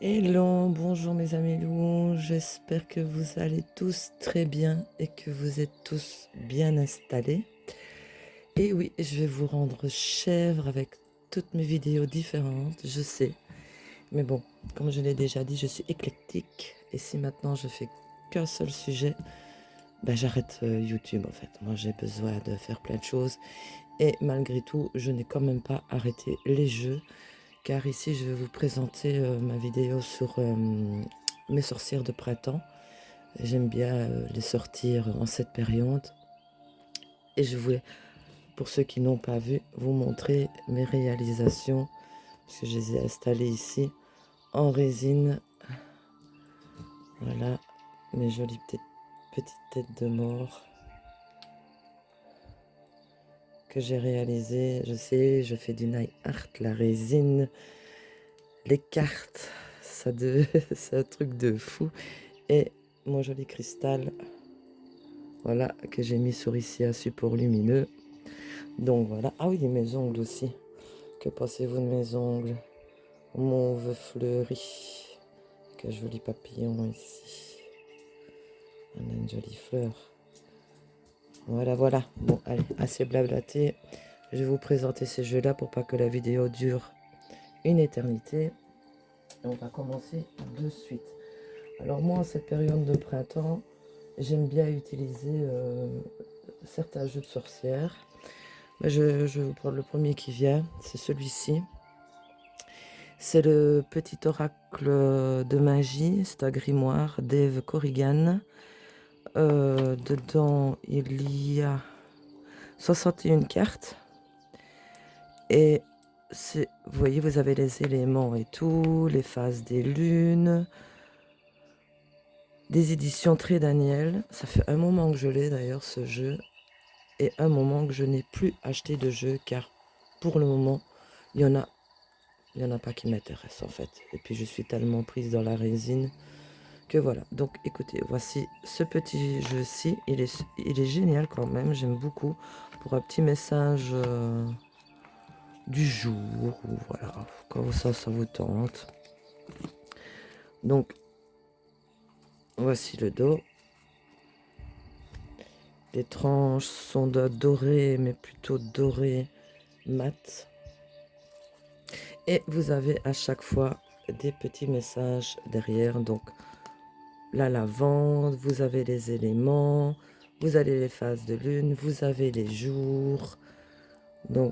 Hello, bonjour mes amis loups, j'espère que vous allez tous très bien et que vous êtes tous bien installés. Et oui, je vais vous rendre chèvre avec toutes mes vidéos différentes, je sais. Mais bon, comme je l'ai déjà dit, je suis éclectique. Et si maintenant je fais qu'un seul sujet, ben j'arrête YouTube en fait. Moi j'ai besoin de faire plein de choses. Et malgré tout, je n'ai quand même pas arrêté les jeux. Car ici, je vais vous présenter ma vidéo sur mes sorcières de printemps. J'aime bien les sortir en cette période. Et je voulais, pour ceux qui n'ont pas vu, vous montrer mes réalisations. Parce que je les ai installées ici en résine. Voilà, mes jolies petites têtes de mort que j'ai réalisées. Je sais, je fais du nail art, la résine, les cartes. C'est un truc de fou. Et mon joli cristal, voilà, que j'ai mis sur ici un support lumineux. Donc voilà. Ah oui, mes ongles aussi. Que pensez-vous de mes ongles? Mauve fleuri. Quel joli papillon ici. On a une jolie fleur. Voilà, voilà. Bon, allez, assez blablaté. Je vais vous présenter ces jeux-là pour pas que la vidéo dure une éternité. Et on va commencer de suite. Alors moi, en cette période de printemps, j'aime bien utiliser certains jeux de sorcières. Je vais vous prendre le premier qui vient, c'est celui-ci. C'est le petit oracle de magie, c'est un grimoire d'Eve Corrigan. Dedans, il y a 61 cartes. Et vous voyez, vous avez les éléments et tout, les phases des lunes, des éditions Très Daniel. Ça fait un moment que je l'ai d'ailleurs, ce jeu. Et un moment que je n'ai plus acheté de jeu, car pour le moment, il y en a pas qui m'intéressent en fait. Et puis je suis tellement prise dans la résine que voilà. Donc écoutez, voici ce petit jeu-ci. Il est génial quand même, j'aime beaucoup. Pour un petit message du jour, ou voilà, quand ça vous tente. Donc, voici le dos. Les tranches sont dorées, mais plutôt dorées mat. Et vous avez à chaque fois des petits messages derrière. Donc, la lavande, vous avez les éléments, vous avez les phases de lune, vous avez les jours. Donc,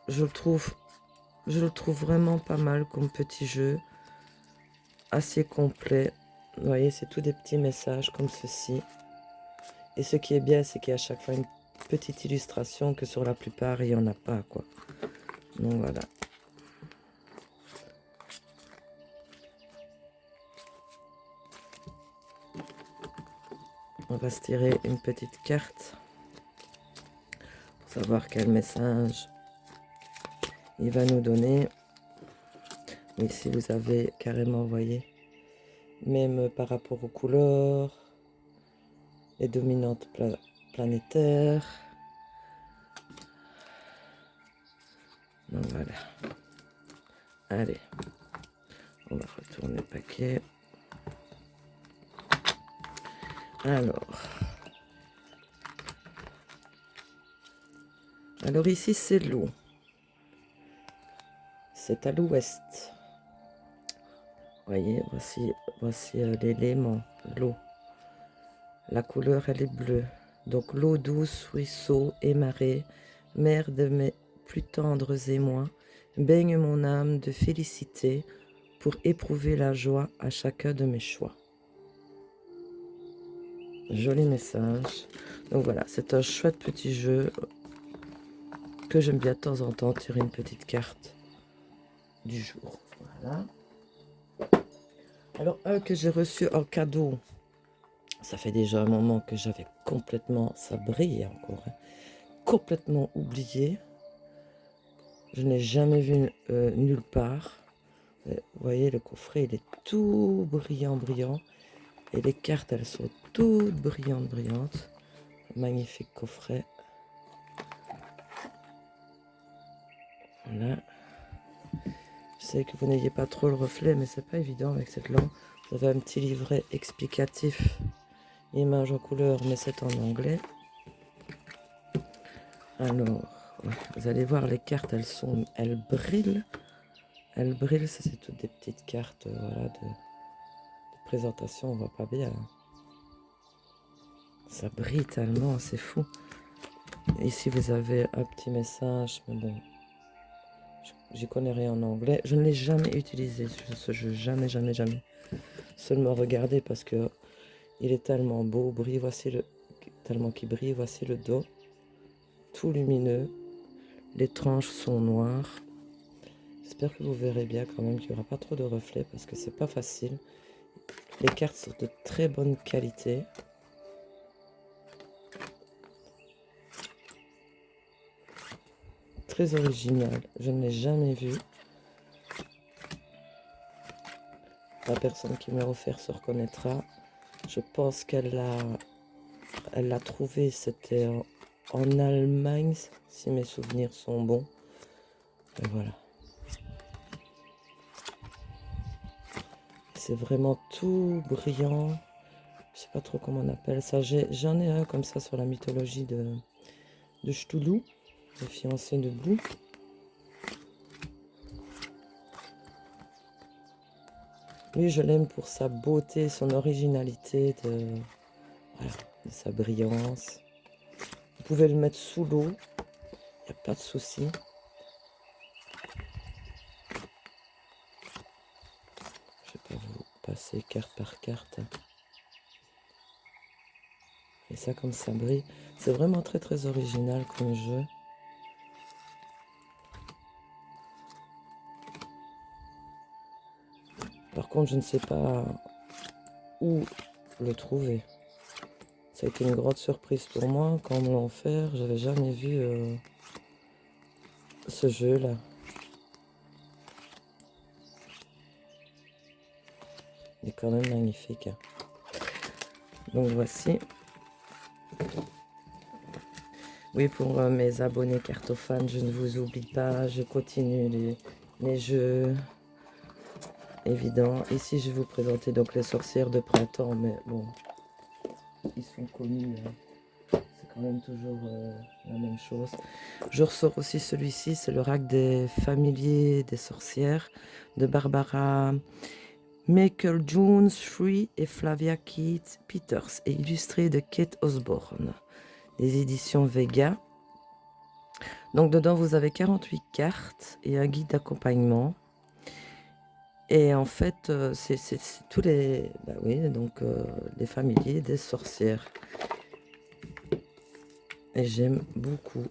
je le trouve vraiment pas mal comme petit jeu, assez complet. Vous voyez, c'est tous des petits messages comme ceci. Et ce qui est bien, c'est qu'il y a à chaque fois une petite illustration que sur la plupart, il n'y en a pas, quoi. Donc, voilà. On va se tirer une petite carte pour savoir quel message il va nous donner. Ici, vous avez carrément, vous voyez, même par rapport aux couleurs, les dominantes planétaires. Donc voilà. Allez, on va retourner le paquet. Alors ici, c'est l'eau. C'est à l'ouest. Voyez, voici l'élément, l'eau. La couleur, elle est bleue. Donc l'eau douce, ruisseau et marée, mère de mes plus tendres émois, baigne mon âme de félicité pour éprouver la joie à chacun de mes choix. Joli message. Donc voilà, c'est un chouette petit jeu que j'aime bien de temps en temps tirer une petite carte du jour. Voilà. Alors un que j'ai reçu en cadeau. Ça fait déjà un moment que j'avais complètement, ça brille encore, hein, complètement oublié. Je n'ai jamais vu nulle part. Vous voyez, le coffret, il est tout brillant, brillant. Et les cartes, elles sont toutes brillantes, brillantes. Magnifique coffret. Voilà. sais que vous n'ayez pas trop le reflet, mais c'est pas évident avec cette lampe. Vous avez un petit livret explicatif, image en couleur, mais c'est en anglais. Alors, ouais, vous allez voir, les cartes, elles brillent. Elles brillent, ça c'est toutes des petites cartes, voilà, de présentation, on voit pas bien. Ça brille tellement, c'est fou. Ici, vous avez un petit message, mais bon, j'y connais rien en anglais. Je ne l'ai jamais utilisé, ce jeu, jamais, jamais, jamais. Seulement regarder parce que il est tellement beau, brille, tellement qu'il brille, voici le dos, tout lumineux. Les tranches sont noires. J'espère que vous verrez bien quand même qu'il n'y aura pas trop de reflets parce que c'est pas facile. Les cartes sont de très bonne qualité. Très original, je ne l'ai jamais vu. La personne qui m'a offert se reconnaîtra. Je pense qu'elle l'a trouvé, c'était en Allemagne, si mes souvenirs sont bons. Et voilà. C'est vraiment tout brillant. Je sais pas trop comment on appelle ça. J'en ai un comme ça sur la mythologie de Cthulhu, le fiancé de Blue. Lui, je l'aime pour sa beauté, son originalité, voilà, de sa brillance. Vous pouvez le mettre sous l'eau, il n'y a pas de souci. Je vais pas vous passer carte par carte. Et ça, comme ça brille. C'est vraiment très très original comme jeu. Par contre, je ne sais pas où le trouver. Ça a été une grande surprise pour moi quand on me l'a offert. J'avais jamais vu ce jeu-là. Il est quand même magnifique. Donc voici. Oui, pour mes abonnés cartophanes, je ne vous oublie pas. Je continue les jeux. Évident. Ici, je vais vous présenter donc les sorcières de printemps. Mais bon, ils sont connus. C'est quand même toujours la même chose. Je ressors aussi celui-ci. C'est le rack des familiers des sorcières de Barbara Michael Jones, Free et Flavia Keith Peters et illustré de Kate Osborne. Les éditions Vega. Donc dedans vous avez 48 cartes et un guide d'accompagnement. Et en fait c'est tous les les familiers des sorcières. Et j'aime beaucoup.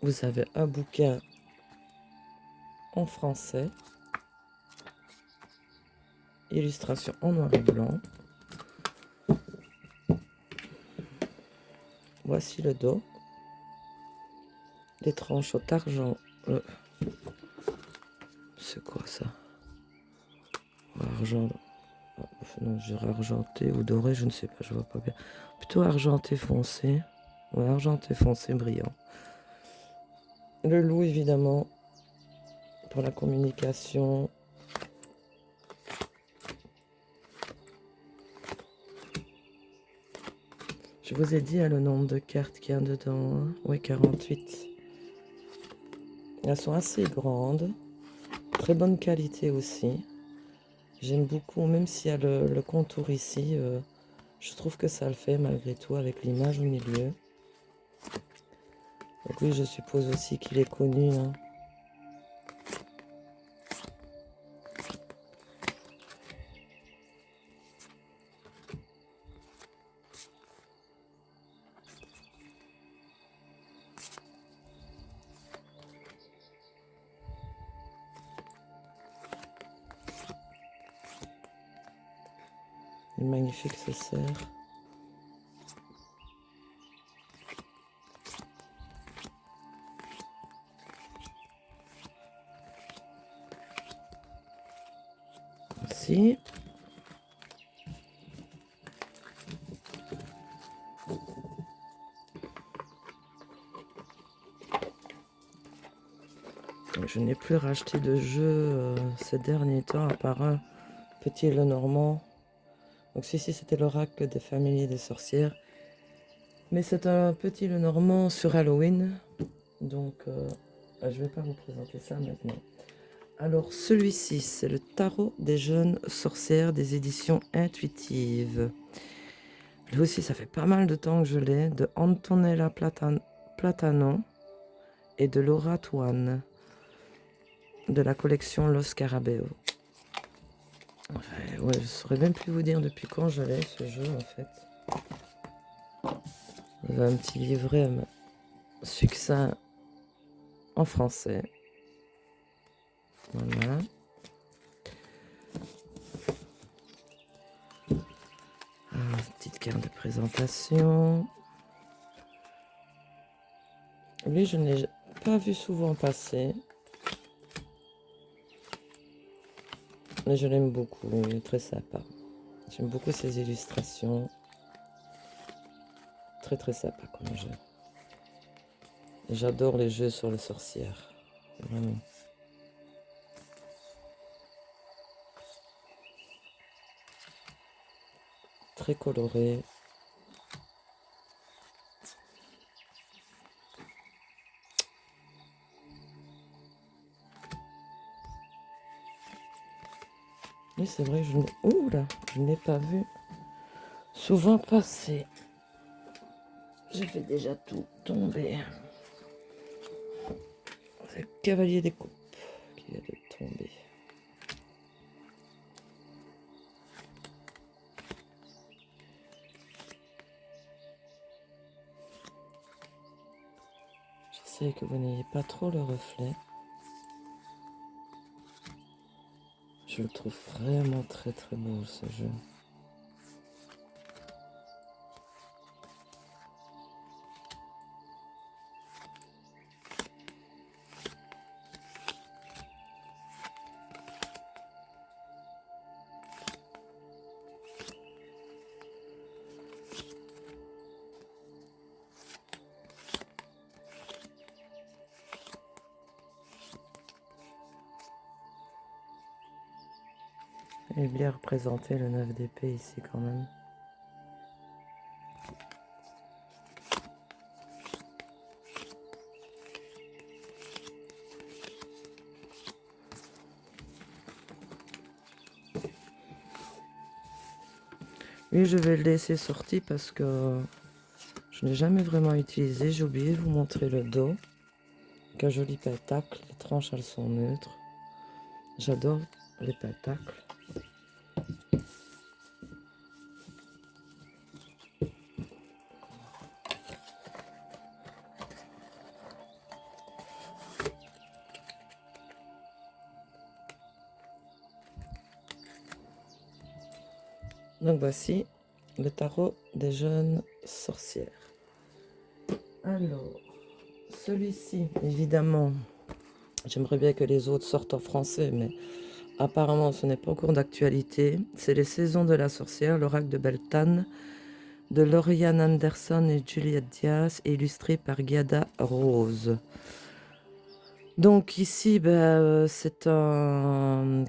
Vous avez un bouquin en français. Illustration en noir et blanc. Voici le dos. Les tranches au argent. C'est quoi ça? Argent. Non, je dirais argenté ou doré, je ne sais pas, je vois pas bien. Plutôt argenté foncé. Ouais, argenté foncé brillant. Le loup, évidemment, pour la communication. Je vous ai dit le nombre de cartes qu'il y a dedans. Hein. Oui, 48. Elles sont assez grandes. Très bonne qualité aussi. J'aime beaucoup, même s'il y a le contour ici. Je trouve que ça le fait malgré tout avec l'image au milieu. Donc oui, je suppose aussi qu'il est connu. Hein. Il est magnifique ce cerf. Aussi. je n'ai plus racheté de jeux ces derniers temps, à part un Petit le Normand. Donc celui-ci, c'était l'oracle des familles des sorcières. Mais c'est un Petit le Normand sur Halloween. Donc, je ne vais pas vous présenter ça maintenant. Alors, celui-ci, c'est le Tarot des jeunes sorcières des éditions intuitives. Lui aussi, ça fait pas mal de temps que je l'ai, de Antonella Platano et de Laura Tuan, de la collection Los Scarabeo. Enfin, ouais, je saurais même plus vous dire depuis quand je l'ai, ce jeu, en fait. Il y a un petit livret succinct en français. Voilà. Petite carte de présentation. Lui, je ne l'ai pas vu souvent passer. Mais je l'aime beaucoup, il est très sympa. J'aime beaucoup ses illustrations. Très très sympa comme jeu. J'adore les jeux sur les sorcières. Vraiment. Très coloré. Oui, c'est vrai, je ne l'ai pas vu souvent passer. J'ai fait déjà tout tomber. C'est le cavalier des coupes qui vient de tomber. J'essaie que vous n'ayez pas trop le reflet. Je le trouve vraiment très très beau ce jeu. Il est bien représenté le 9 d'épée ici quand même. Lui, je vais le laisser sorti parce que je ne l'ai jamais vraiment utilisé. J'ai oublié de vous montrer le dos. Un joli pentacle. Les tranches, elles sont neutres. J'adore les pentacles. Donc voici le tarot des jeunes sorcières. Alors, celui-ci, évidemment, j'aimerais bien que les autres sortent en français, mais apparemment ce n'est pas encore d'actualité. C'est les saisons de la sorcière, l'oracle de Beltane, de Lauriane Anderson et Juliette Diaz, illustré par Giada Rose. Donc ici, c'est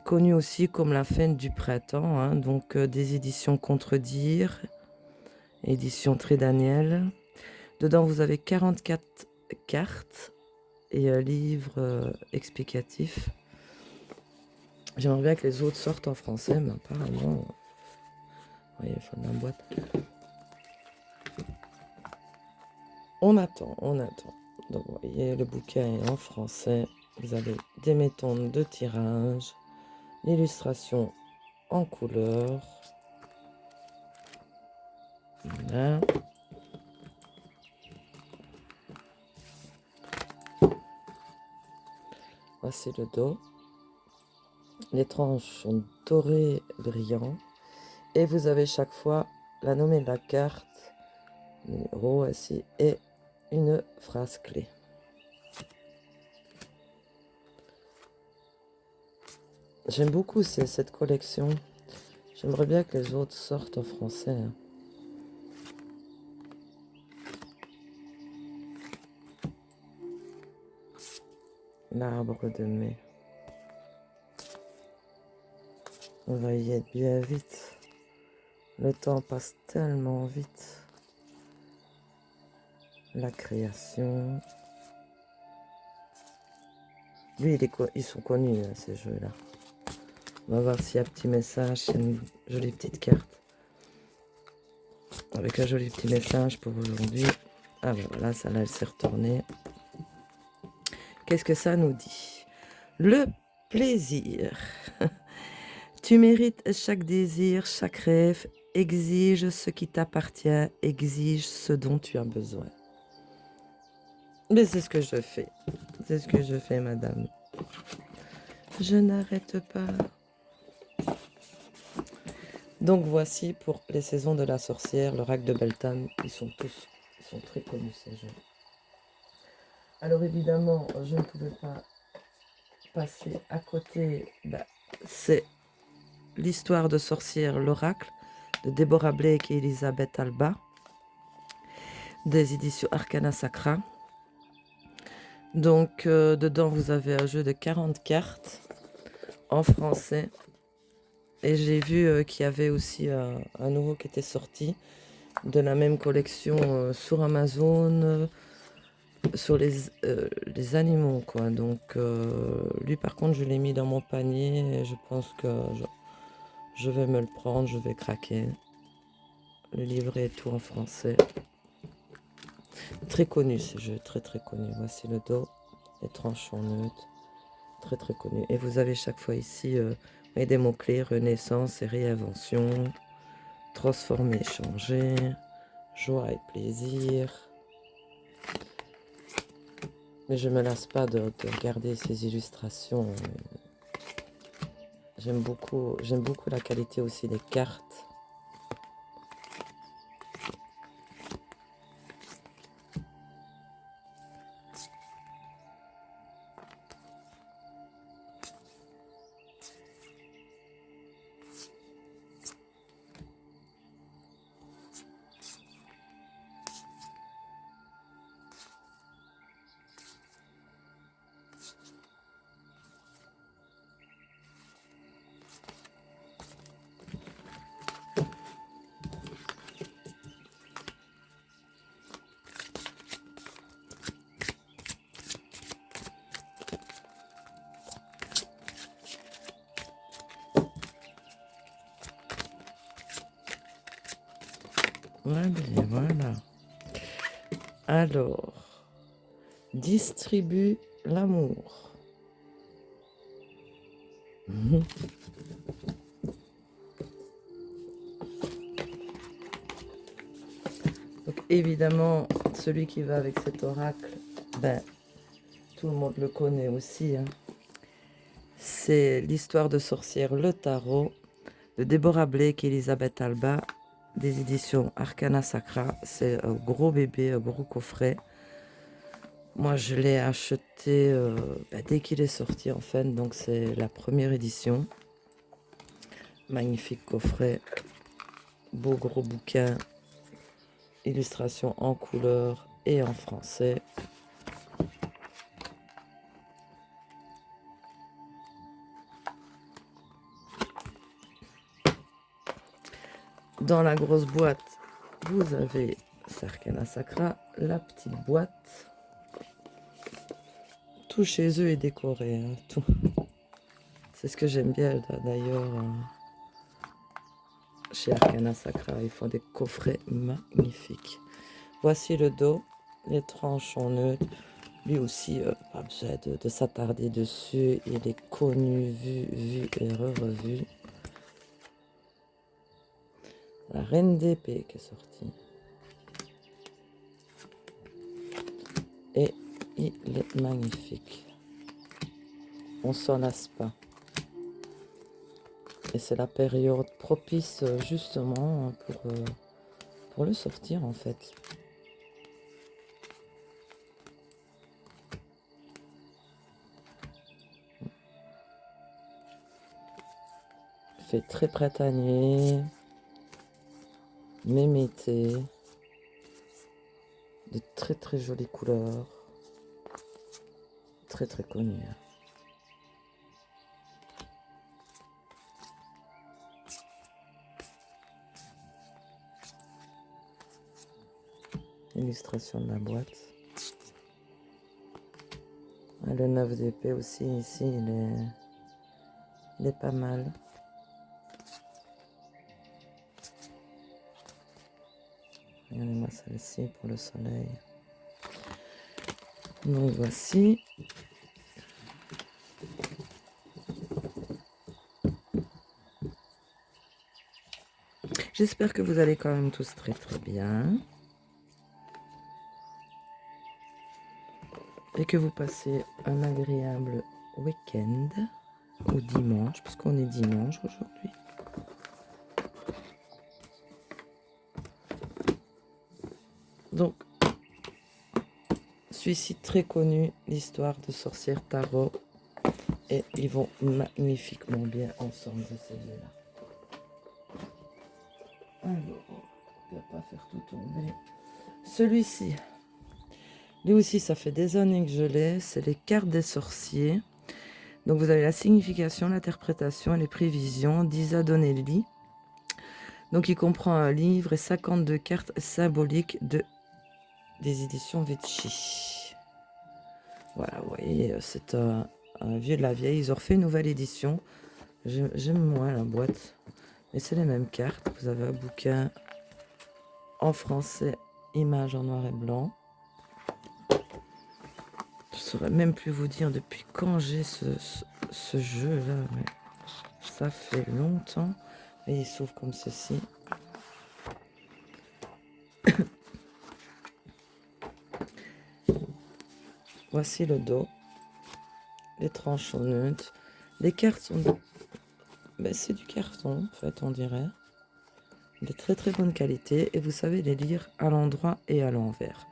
connu aussi comme la fin du printemps, hein, donc des éditions Contredire, édition Trédaniel. Dedans, vous avez 44 cartes et un livre explicatif. J'aimerais bien que les autres sortent en français, mais apparemment, il faut de la boîte. On attend. Donc, vous voyez, le bouquin est en français. Vous avez des méthodes de tirage, l'illustration en couleur. Voilà. Voici le dos. Les tranches sont dorées brillants. Et vous avez chaque fois la nommée de la carte, numéro ici, et une phrase clé. J'aime beaucoup cette collection. J'aimerais bien que les autres sortent en français. Hein. l'arbre de mai. On va y être bien vite. Le temps passe tellement vite. La création. Lui, ils sont connus, hein, ces jeux-là. On va voir s'il y a un petit message. C'est une jolie petite carte. Avec un joli petit message pour aujourd'hui. Ah ben voilà, ça là, elle s'est retournée. Qu'est-ce que ça nous dit? Le plaisir. Tu mérites chaque désir, chaque rêve. Exige ce qui t'appartient. Exige ce dont tu as besoin. Mais c'est ce que je fais. C'est ce que je fais, madame. Je n'arrête pas. Donc voici pour les saisons de la sorcière, l'oracle de Beltane. Ils sont très connus, ces jeux. Alors évidemment, je ne pouvais pas passer à côté. C'est l'histoire de sorcière, l'oracle de Deborah Blake et Elisabeth Alba, des éditions Arcana Sacra. Donc dedans, vous avez un jeu de 40 cartes en français. Et j'ai vu qu'il y avait aussi un nouveau qui était sorti de la même collection sur Amazon, sur les animaux, quoi. Donc lui, par contre, je l'ai mis dans mon panier et je pense que je vais me le prendre, je vais craquer. Le livret est tout en français. Très connu ce jeu, très très connu. Voici le dos, les tranchants neutres, très très connu. Et vous avez chaque fois ici des mots-clés, renaissance et réinvention, transformer, changer, joie et plaisir. Mais je me lasse pas de regarder ces illustrations. J'aime beaucoup la qualité aussi des cartes. Voilà. Alors, distribue l'amour. Donc évidemment, celui qui va avec cet oracle, tout le monde le connaît aussi. Hein. C'est l'histoire de sorcière Le Tarot de Deborah Blake et Elisabeth Alba, des éditions Arcana Sacra. C'est un gros bébé, un gros coffret. Moi, je l'ai acheté dès qu'il est sorti, en fait. Donc, c'est la première édition. Magnifique coffret. Beau gros bouquin. Illustration en couleur et en français. Dans la grosse boîte, vous avez Arcana Sacra, la petite boîte. Tout chez eux est décoré. Hein, tout. C'est ce que j'aime bien d'ailleurs chez Arcana Sacra. Ils font des coffrets magnifiques. Voici le dos, les tranches en neutre. Lui aussi, pas besoin de s'attarder dessus. Il est connu, vu et revu. La Reine d'épée qui est sortie. Et il est magnifique. On s'en lasse pas. Et c'est la période propice justement pour le sortir en fait. Il fait très printanier, mémété, de très très jolies couleurs, très très connu. Hein. Illustration de la boîte. Ah, le 9 d'épée aussi, ici, il est pas mal. Regardez-moi celle-ci pour le soleil. Donc voici. J'espère que vous allez quand même tous très très bien. Et que vous passez un agréable week-end. Ou dimanche, puisqu'on est dimanche aujourd'hui. Donc, celui-ci très connu, l'histoire de sorcière tarot. Et ils vont magnifiquement bien ensemble, ces deux-là. Alors, on ne va pas faire tout tomber. Celui-ci, lui aussi, ça fait des années que je l'ai. C'est les cartes des sorciers. Donc, vous avez la signification, l'interprétation et les prévisions d'Isa Donnelly. Donc, il comprend un livre et 52 cartes symboliques des éditions Vichy. Voilà, vous voyez, c'est un vieux de la vieille. Ils ont refait une nouvelle édition. J'aime moins la boîte. Mais c'est les mêmes cartes. Vous avez un bouquin en français, images en noir et blanc. Je ne saurais même plus vous dire depuis quand j'ai ce jeu-là. Mais ça fait longtemps. Et il s'ouvre comme ceci. Voici le dos. Les tranches sont neutres. Les cartes sont... Ben, c'est du carton, en fait, on dirait. De très très bonne qualité. Et vous savez les lire à l'endroit et à l'envers.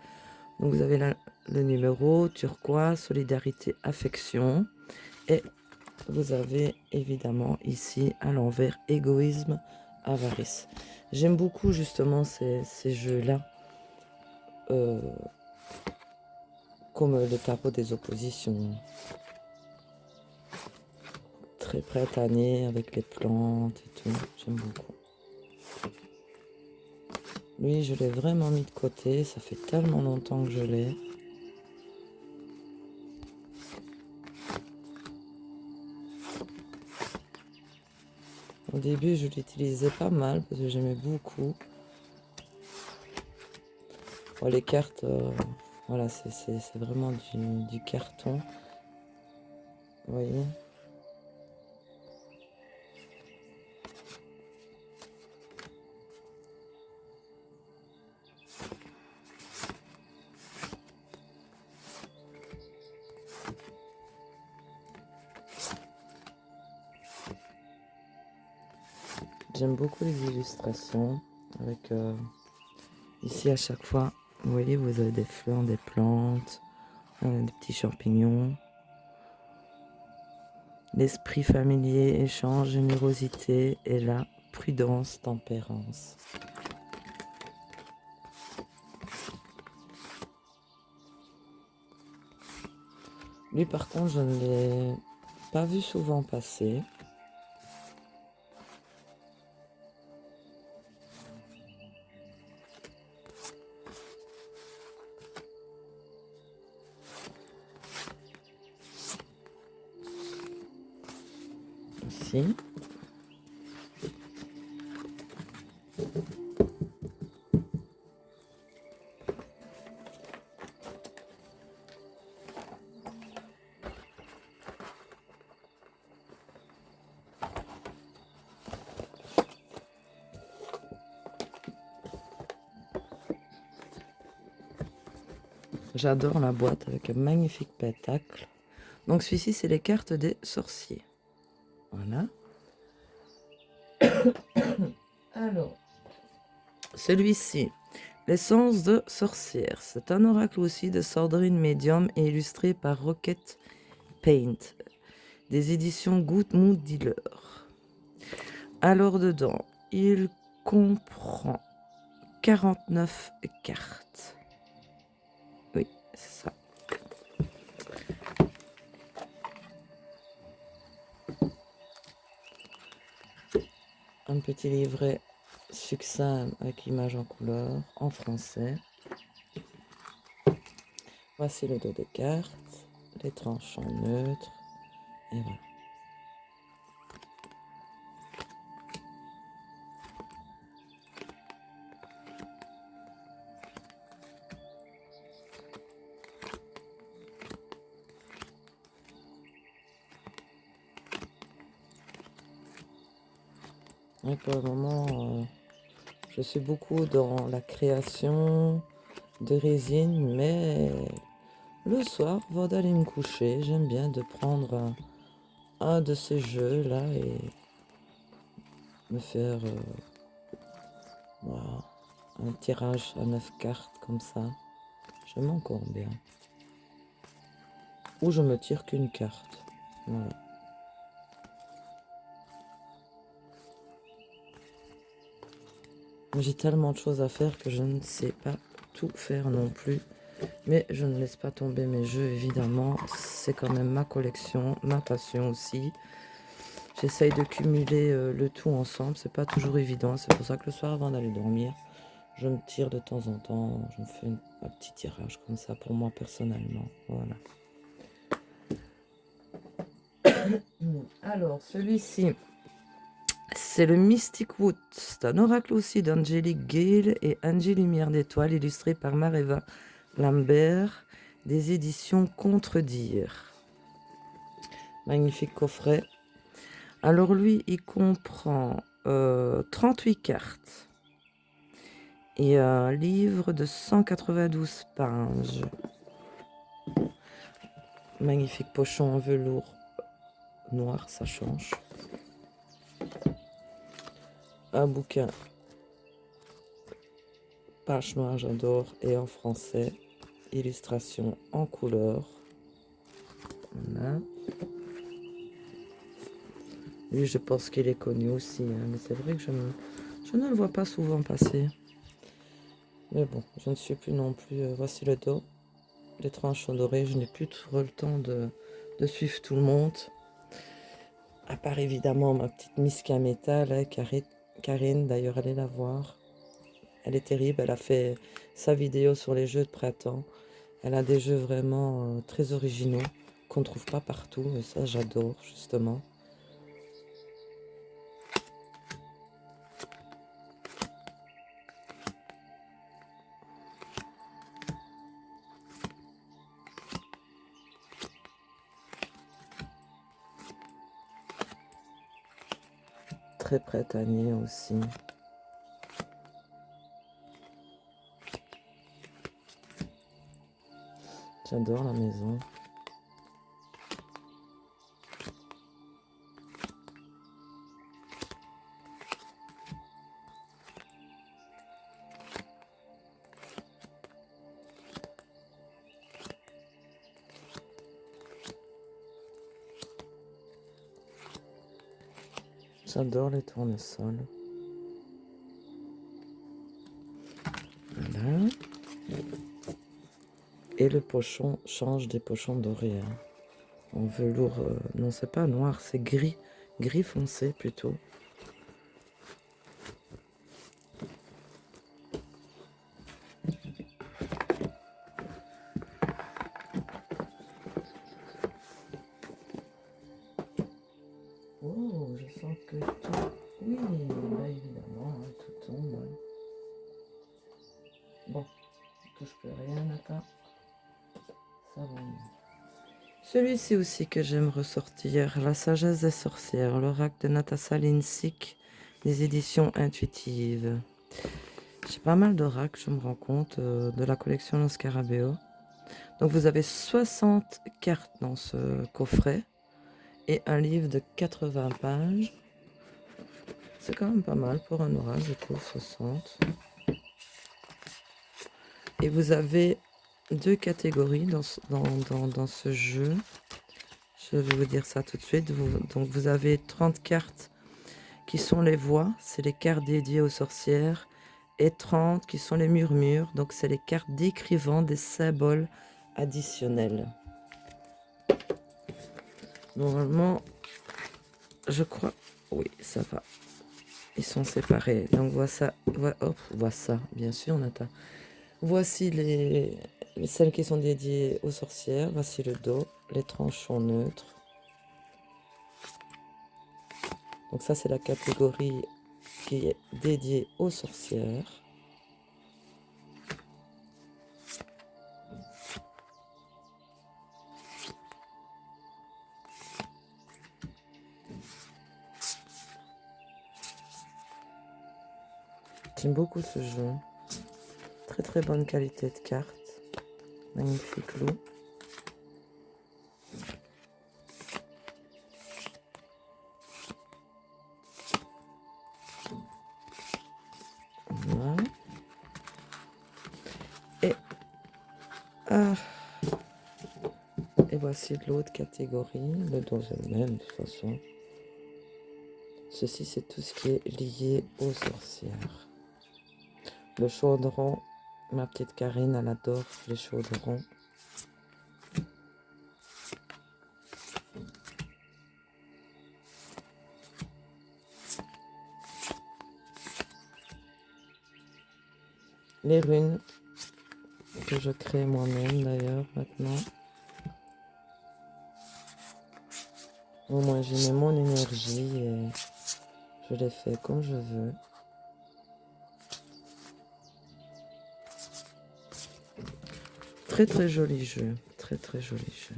Donc vous avez là le numéro, turquoise, solidarité, affection. Et vous avez évidemment ici à l'envers, égoïsme, avarice. J'aime beaucoup justement ces jeux-là. Comme le tarot des oppositions. Très printanier avec les plantes et tout. J'aime beaucoup. Lui, je l'ai vraiment mis de côté. Ça fait tellement longtemps que je l'ai. Au début, je l'utilisais pas mal parce que j'aimais beaucoup. Bon, les cartes, voilà, c'est vraiment du carton. Vous voyez? J'aime beaucoup les illustrations avec ici à chaque fois, vous voyez, vous avez des fleurs, des plantes, des petits champignons. L'esprit familier, échange, générosité et la prudence, tempérance. Lui par contre, je ne l'ai pas vu souvent passer. Ici. J'adore la boîte avec un magnifique pentacle. Donc celui-ci, c'est les cartes des sorciers. Voilà. Alors, celui-ci, l'essence de sorcière. C'est un oracle aussi de Sandrine Medium et illustré par Rocket Paint, des éditions Good Mood Dealer. Alors dedans, il comprend 49 cartes. Oui, c'est ça. un petit livret succinct avec images en couleur, en français. Voici le dos des cartes, les tranches en neutre, et voilà. Et pour le moment, je suis beaucoup dans la création de résine, mais le soir, avant d'aller me coucher, j'aime bien de prendre un de ces jeux-là et me faire voilà, un tirage à 9 cartes comme ça. J'aime encore bien. Ou je me tire qu'une carte. Voilà. J'ai tellement de choses à faire que je ne sais pas tout faire non plus. Mais je ne laisse pas tomber mes jeux, évidemment. C'est quand même ma collection, ma passion aussi. J'essaye de cumuler le tout ensemble. C'est pas toujours évident. C'est pour ça que le soir, avant d'aller dormir, je me tire de temps en temps. Je me fais un petit tirage comme ça pour moi personnellement. Voilà. Alors, celui-ci, c'est le Mystic Wood. C'est un oracle aussi d'Angélique Gale et Angie Lumière d'Étoile, illustré par Mareva Lambert, des éditions Contredire. Magnifique coffret. Alors lui, il comprend 38 cartes et un livre de 192 pages. Magnifique pochon en velours noir, ça change. Un bouquin, page noire, j'adore, et en français. Illustration en couleur. Voilà. Lui, je pense qu'il est connu aussi, hein, mais c'est vrai que je ne le vois pas souvent passer. Mais bon, je ne suis plus non plus... voici le dos. Les tranches sont dorées. Je n'ai plus trop le temps de suivre tout le monde. À part évidemment ma petite Miss Kameta, là, Karine, d'ailleurs, allez la voir. Elle est terrible. Elle a fait sa vidéo sur les jeux de printemps. Elle a des jeux vraiment très originaux qu'on ne trouve pas partout. Et ça, j'adore, justement. Très printanier aussi. J'adore la maison. J'adore les tournesols. Voilà. Et le pochon change des pochons dorés. Hein. En velours, non c'est pas noir, c'est gris. Gris foncé plutôt. Oh, je sens que tout... Oui, là évidemment, hein, tout tombe. Hein. Bon, je touche plus rien, d'accord. Ça va mieux. Celui-ci aussi que j'aime ressortir, La sagesse des sorcières, l'oracle de Natasha Linsick, des éditions intuitives. J'ai pas mal d'oracles, je me rends compte, de la collection Los Scarabeo. Donc vous avez 60 cartes dans ce coffret et un livre de 80 pages. C'est quand même pas mal pour un oracle, je trouve, 60. Et vous avez deux catégories dans ce jeu. Je vais vous dire ça tout de suite. Donc vous avez 30 cartes qui sont les voix, c'est les cartes dédiées aux sorcières, et 30 qui sont les murmures, donc c'est les cartes décrivant des symboles additionnels. Normalement, je crois, oui, ça va. ils sont séparés. Donc voici, bien sûr, Nata. Voici celles qui sont dédiées aux sorcières. Voici le dos, les tranchons neutres. Donc ça, c'est la catégorie qui est dédiée aux sorcières. J'aime beaucoup ce jeu. Très très bonne qualité de carte. Magnifique loup. Voilà. Et voici l'autre catégorie. Le dos est le même de toute façon. Ceci, c'est tout ce qui est lié aux sorcières. Le chaudron, ma petite Karine, elle adore les chaudrons. Les runes, que je crée moi-même d'ailleurs maintenant. Au moins, j'y mets mon énergie et je les fais comme je veux. Très très joli jeu, très très joli jeu.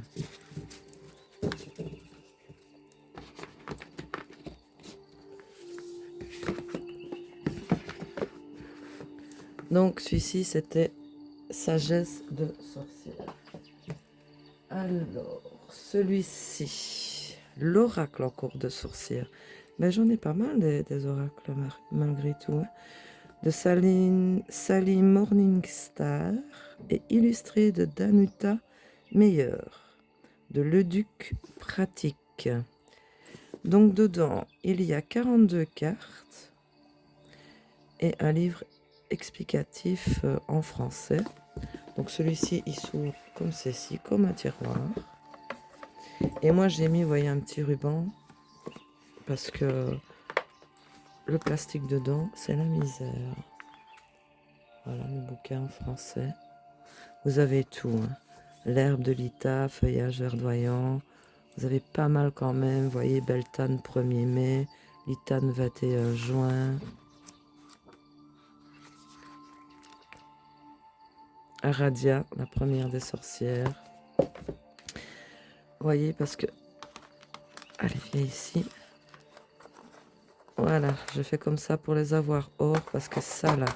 Donc celui-ci c'était Sagesse de sorcière. Alors celui-ci, l'oracle en cours de sorcière. Mais j'en ai pas mal des oracles malgré tout. Hein. De Sally Morningstar et illustré de Danuta Meyer, de Leduc Pratique. Donc dedans, il y a 42 cartes et un livre explicatif en français. Donc celui-ci, il s'ouvre comme ceci, comme un tiroir. Et moi, j'ai mis, vous voyez, un petit ruban parce que le plastique dedans, c'est la misère. Voilà le bouquin en français. Vous avez tout. Hein. L'herbe de l'Ita, feuillage verdoyant. Vous avez pas mal quand même. Vous voyez, Beltane 1er mai, Litane 21 juin. Aradia, la première des sorcières. Vous voyez, parce que... Allez, viens ici. Voilà, je fais comme ça pour les avoir hors, parce que ça, là...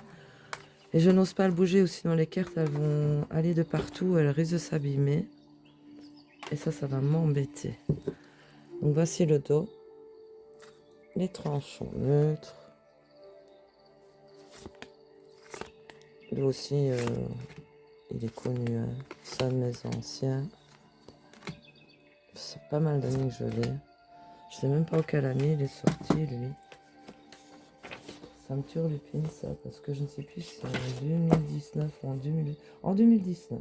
Et je n'ose pas le bouger, ou sinon les cartes, elles vont aller de partout, elles risquent de s'abîmer. Et ça va m'embêter. Donc voici le dos. Les tranchons neutres. Lui aussi, il est connu, hein. C'est un de mes anciens. C'est pas mal d'années que je l'ai. Je sais même pas auquel année il est sorti, lui. Ça me turlupine, ça, parce que je ne sais plus si c'est en 2019 ou en 2019.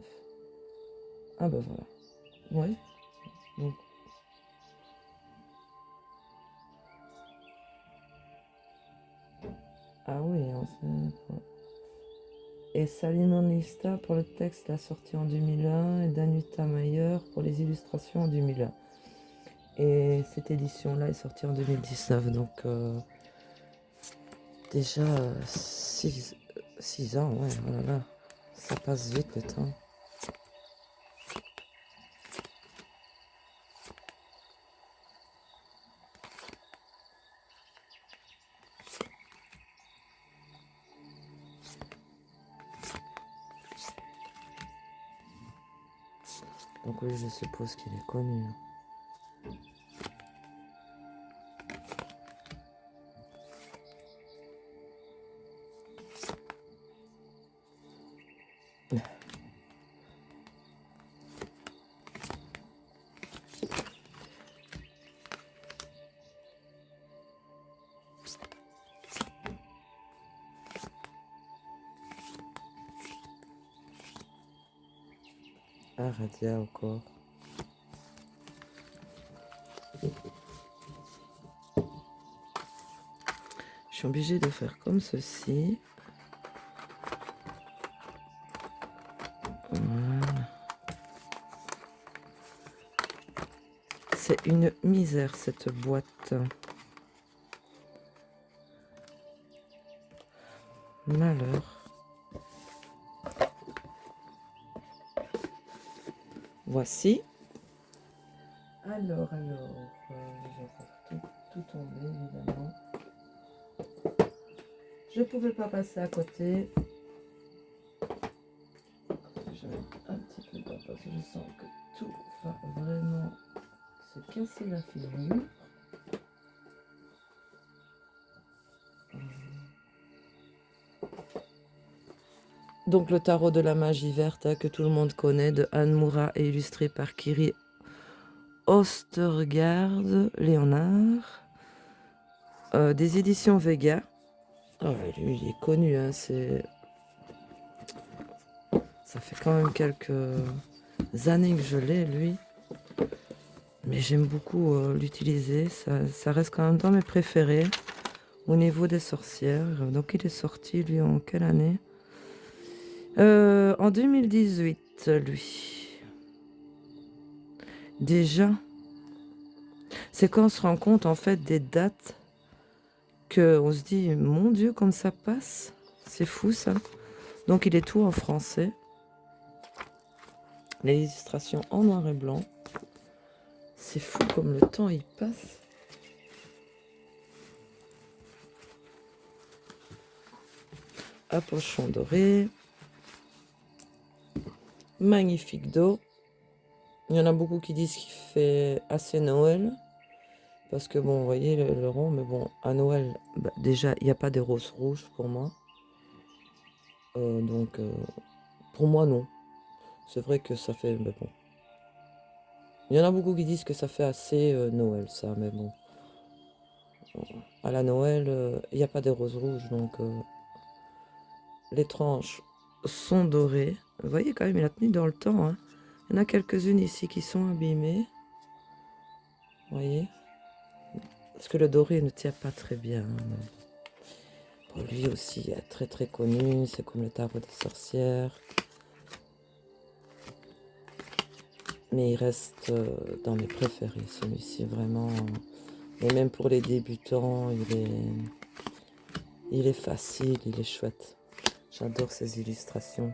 Ah ben voilà. Oui. Donc. Ah oui, ancien. Et Salinonista pour le texte l'a sorti en 2001 et Danuta Mayer pour les illustrations en 2001. Et cette édition-là est sortie en 2019, donc déjà 6 ans, ouais, oh là là, ça passe vite le temps. Donc oui, je suppose qu'il est connu. Aradia encore. Je suis obligée de faire comme ceci. Voilà. C'est une misère cette boîte. Malheur. Voici. Alors, je vais faire tout tomber, évidemment. Je ne pouvais pas passer à côté. Je vais un petit peu bas parce que je sens que tout va vraiment se casser la figure. Donc le tarot de la magie verte que tout le monde connaît de Anne Moura et illustré par Kiri Ostergaard Léonard. Des éditions Vega. Oh, lui, il est connu, hein, ça fait quand même quelques années que je l'ai, lui. Mais j'aime beaucoup l'utiliser. Ça reste quand même dans mes préférés au niveau des sorcières. Donc il est sorti, lui, en quelle année? En 2018, lui. Déjà. C'est quand on se rend compte, en fait, des dates qu'on se dit, mon Dieu, comme ça passe. C'est fou, ça. Donc il est tout en français. Les illustrations en noir et blanc. C'est fou comme le temps il passe. À pochon doré. Magnifique dos. Il y en a beaucoup qui disent qu'il fait assez Noël. Parce que bon, vous voyez le rond, mais bon, à Noël, bah, déjà, il n'y a pas des roses rouges pour moi. Donc, pour moi, non. C'est vrai que ça fait, mais bon. Il y en a beaucoup qui disent que ça fait assez Noël, ça, mais bon. À la Noël, il n'y a pas des roses rouges, donc les tranches sont dorées. Vous voyez quand même, il a tenu dans le temps. Hein. Il y en a quelques-unes ici qui sont abîmées. Vous voyez? Parce que le doré ne tient pas très bien. Hein. Pour lui aussi, il est très très connu. C'est comme le tarot des sorcières. Mais il reste dans mes préférés, celui-ci, vraiment. Et même pour les débutants, il est facile, il est chouette. J'adore ces illustrations.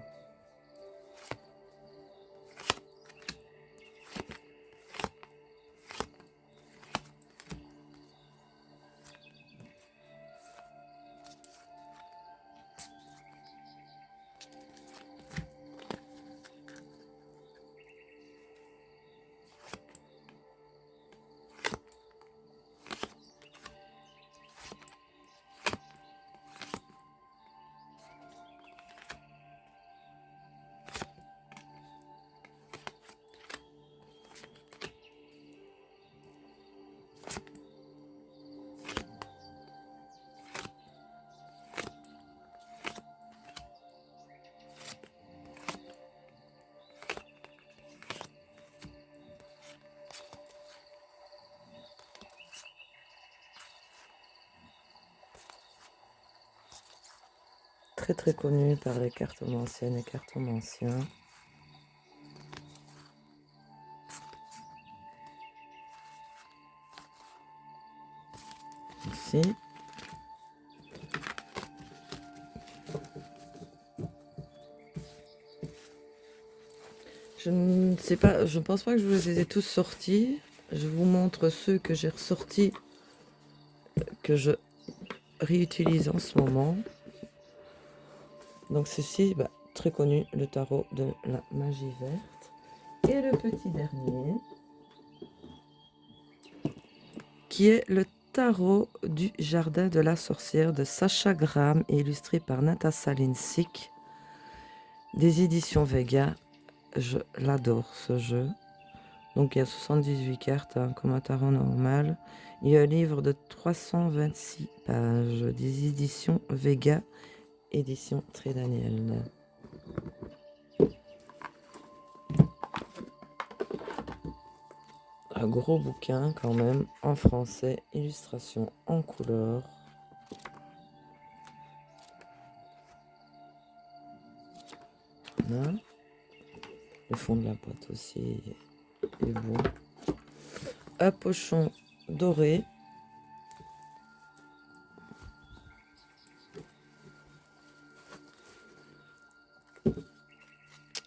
Très très connu par les cartomanciennes et cartomanciens. Ici. Je ne sais pas, je ne pense pas que je vous les ai tous sortis. Je vous montre ceux que j'ai ressortis, que je réutilise en ce moment. Donc ceci, bah, très connu, le tarot de la magie verte. Et le petit dernier, qui est le tarot du jardin de la sorcière de Sacha Graham, illustré par Natasha Linsik, des éditions Vega. Je l'adore ce jeu. Donc il y a 78 cartes, hein, comme un tarot normal. Il y a un livre de 326 pages, des éditions Vega, édition Très Daniel. Un gros bouquin quand même, en français, illustration en couleur. Voilà. Le fond de la boîte aussi est beau. Un pochon doré.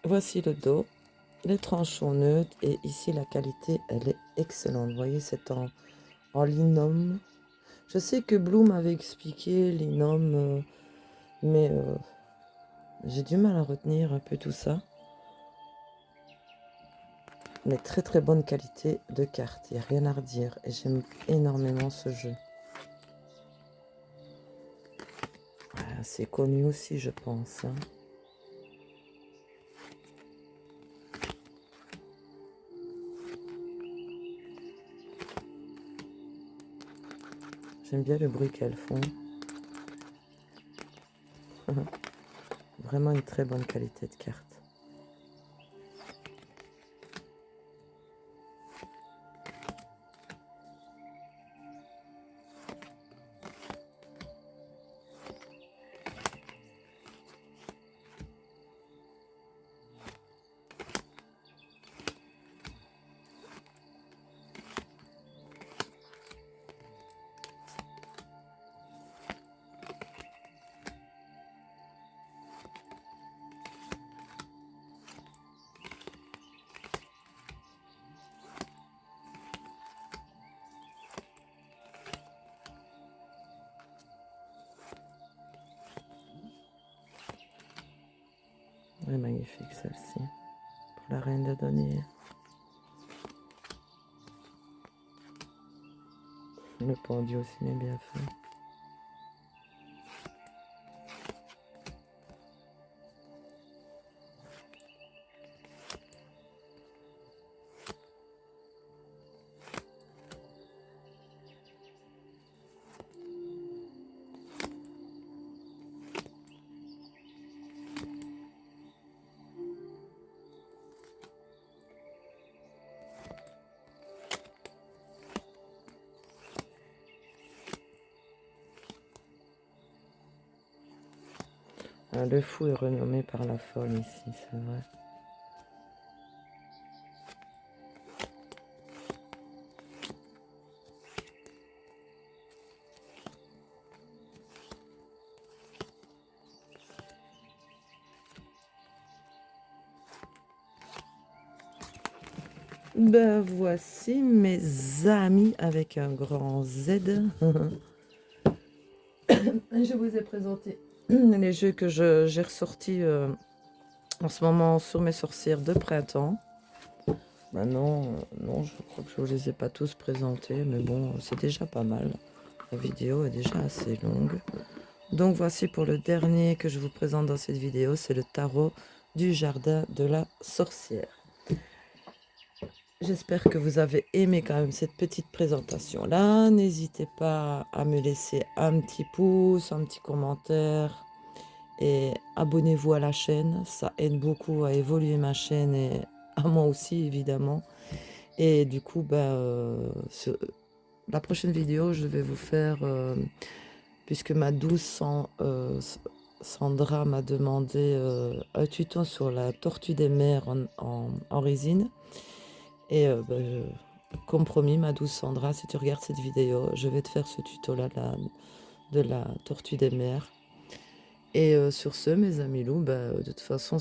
Voici le dos. Les tranches sont neutres et ici la qualité elle est excellente. Vous voyez, c'est en linum. Je sais que Blue m'avait expliqué linum, mais j'ai du mal à retenir un peu tout ça. Mais très très bonne qualité de carte, il n'y a rien à redire. Et j'aime énormément ce jeu. C'est connu aussi, je pense. Hein. J'aime bien le bruit qu'elles font. Vraiment une très bonne qualité de carte. Elle est magnifique celle-ci. Pour la reine de denier. Le pendu aussi m'est bien fait. Le fou est renommé par la folle ici, c'est vrai. Ben voici mes amis avec un grand Z. Je vous ai présenté les jeux que j'ai ressortis en ce moment sur mes sorcières de printemps. Maintenant, non, je crois que je ne vous les ai pas tous présentés, mais bon, c'est déjà pas mal. La vidéo est déjà assez longue. Donc voici pour le dernier que je vous présente dans cette vidéo, c'est le tarot du jardin de la sorcière. J'espère que vous avez aimé quand même cette petite présentation-là. N'hésitez pas à me laisser un petit pouce, un petit commentaire et abonnez-vous à la chaîne. Ça aide beaucoup à évoluer ma chaîne et à moi aussi évidemment. Et du coup, la prochaine vidéo, je vais vous faire, puisque ma douce Sandra m'a demandé un tuto sur la tortue des mers en résine. Et comme promis, ma douce Sandra, si tu regardes cette vidéo, je vais te faire ce tuto-là de la tortue des mers. Et sur ce, mes amis loups, de toute façon,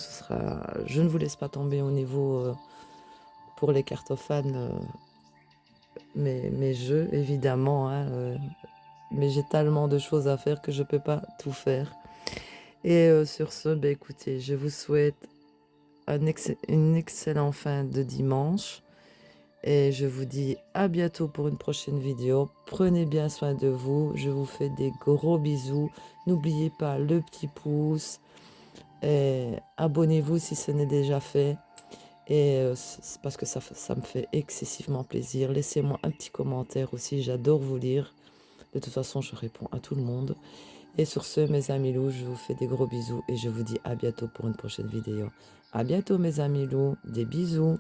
je ne vous laisse pas tomber au niveau, pour les cartophanes, mes jeux, évidemment. Hein, mais j'ai tellement de choses à faire que je ne peux pas tout faire. Et sur ce, écoutez, je vous souhaite une excellente fin de dimanche. Et je vous dis à bientôt pour une prochaine vidéo. Prenez bien soin de vous. Je vous fais des gros bisous. N'oubliez pas le petit pouce. Et abonnez-vous si ce n'est déjà fait. Et c'est parce que ça me fait excessivement plaisir. Laissez-moi un petit commentaire aussi. J'adore vous lire. De toute façon, je réponds à tout le monde. Et sur ce, mes amis loups, je vous fais des gros bisous. Et je vous dis à bientôt pour une prochaine vidéo. À bientôt, mes amis loups. Des bisous.